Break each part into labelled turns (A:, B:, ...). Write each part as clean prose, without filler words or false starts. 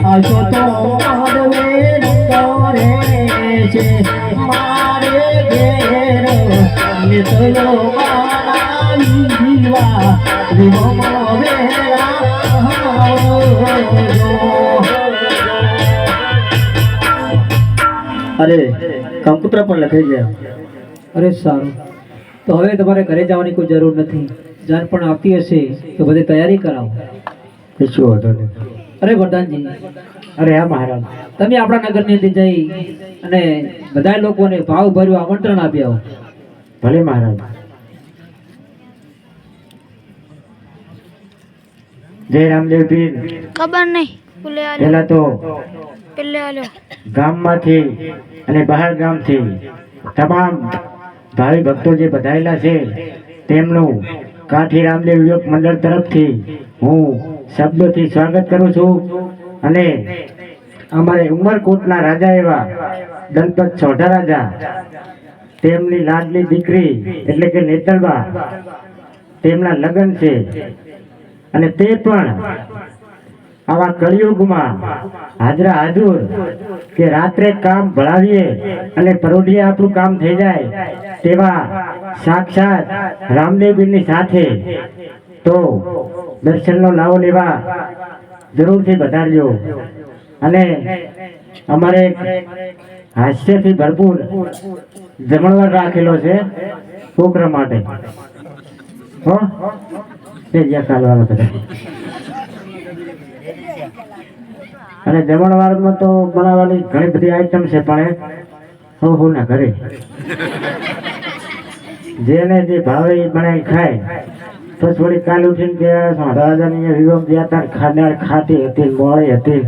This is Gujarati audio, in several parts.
A: આશો તો મારવે નંદરે છે મારે ઘેર નિતલો મારા જીવા વિમો વેરા
B: અરે કંકુત્રા પણ લખાઈ ગયા.
C: અરે સારું, તો હવે તમારે ઘરે જવાની કોઈ જરૂર નથી. જાન પણ આવતી હશે તો બધી તૈયારી કરાવો.
B: શું હતો ને?
C: અરે વરદાનજી,
B: અરે હા મહારાજ,
C: તમે આપણા નગરની અંદર જઈ અને બધા લોકોને ભાવ ભર્યું આમંત્રણ આપી આવો.
B: ભલે મહારાજ. જય રામદેવ પીર.
D: ખબર નહીં
B: પેલા તો
D: પેલે આલો
B: ગામમાંથી અને બહાર ગામથી તમામ ભાવિ ભક્તો જે બધાયેલા છે તેમનું કાઠી રામદેવ યુવક મંડળ તરફથી હું શબ્દોથી સ્વાગત કરું છું. અને અમારે ઉમરકોટના રાજા એવા દલપત ચોઢા રાજા તેમની લાડલી દીકરી એટલે કે નેતરબા તેમના લગ્ન છે અને તે પણ આવા કળિયુગમાં હાજરા હાજર કે રાત્રે કામ ભળાવીએ અને પરોઢીએ આપણું કામ થઈ જાય તેવા સાક્ષાત રામદેવપીરની સાથે તો દર્શનનો લાવો લેવા જરૂરથી વધારજો. અને અમારે હાસ્યથી ભરપૂર જમણવાર રાખેલો છે છોકરા માટે. હો તે જ્યાં કાલવાનો બધા. અને જમણવારમાં તો બનાવવાની ઘણી બધી આઈટમ છે પણ હું ના ઘરે જેને જે ભાવે એ બનાવી ખાય. પછી થોડી કાલ ઉઠીને ગયા રાજાની વિવમ ગયા હતા, ખાનાર ખાતી હતી, મોળી હતી,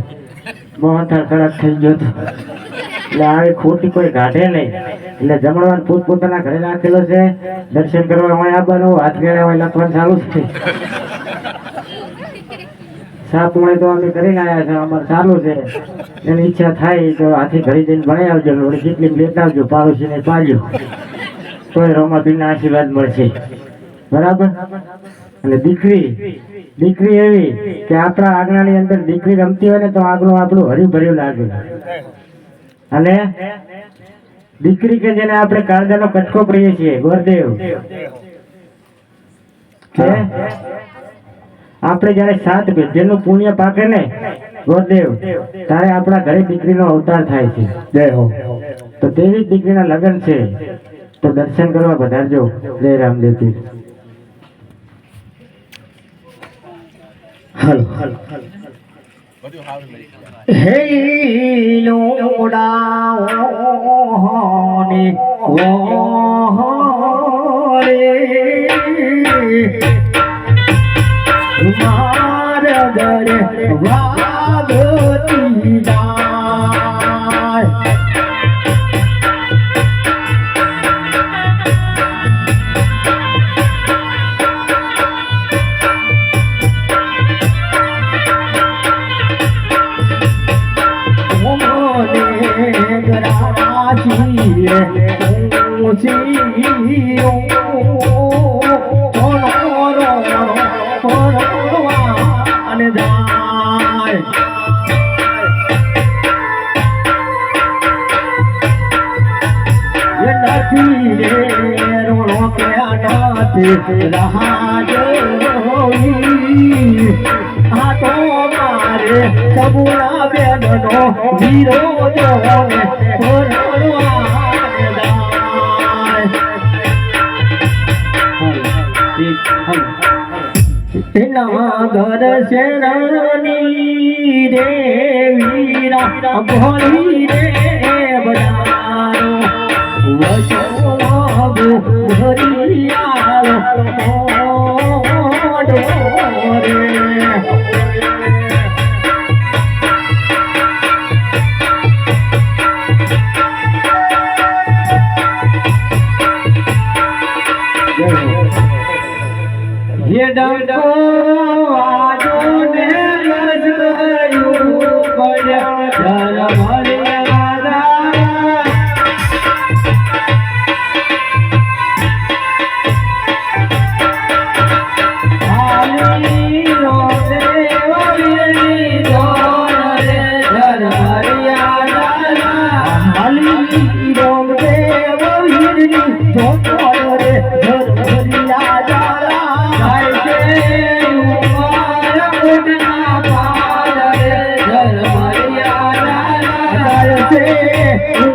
B: મોહનથાળ કડક થઈ ગયો હતો. એટલે આવી ખોટી કોઈ ગાઢે નહીં. એટલે જમણવાર પોતપોતાના ઘરે રાખેલો છે. દર્શન કરવા હોય આવવાનું, હાથ ગેડા હોય લખવાનું ચાલુ છે. સાત મળે તો અમે કરીને આવ્યા છે, અમારે ચાલુ છે. એની ઈચ્છા થાય તો હાથી ઘરે જઈને ભણાઈ આવજો, કેટલી લેતા આવજો, પાડોશીને પાડજો, તોય રોમાપીરના આશીર્વાદ મળશે. બરાબર. અને દીકરી એવી કે આપણા આંગણાની અંદર દીકરી રમતી હોય ને તો આંગણું આપણું હર્યું ભર્યું લાગે. અને દીકરી કે જેને આપણે કાળજાનો કટકો કહીએ છીએ ગોરદેવ, કે આપણે જયારે 7 પેઢીનું પુણ્ય પાકે ને ગોરદેવ, ત્યારે આપણા ઘરે દીકરીનો અવતાર થાય છે. જય હો. તો તેવી દીકરીના લગ્ન છે, તો દર્શન કરવા વધારજો. જય રામદેવ પીર. હાલો
A: હે લોડાઓની ઓરે માર ગરે વાગતી જાય. સબુના બેનનો વિરોધ ઘર શેરની રે વીરા ભોળી રે બજારો વસો ઘરિયાળો રે. ये डंको आजो ने लजकरू बड़ा धर भरे राजा आली रो देवरी दोर रे
B: હું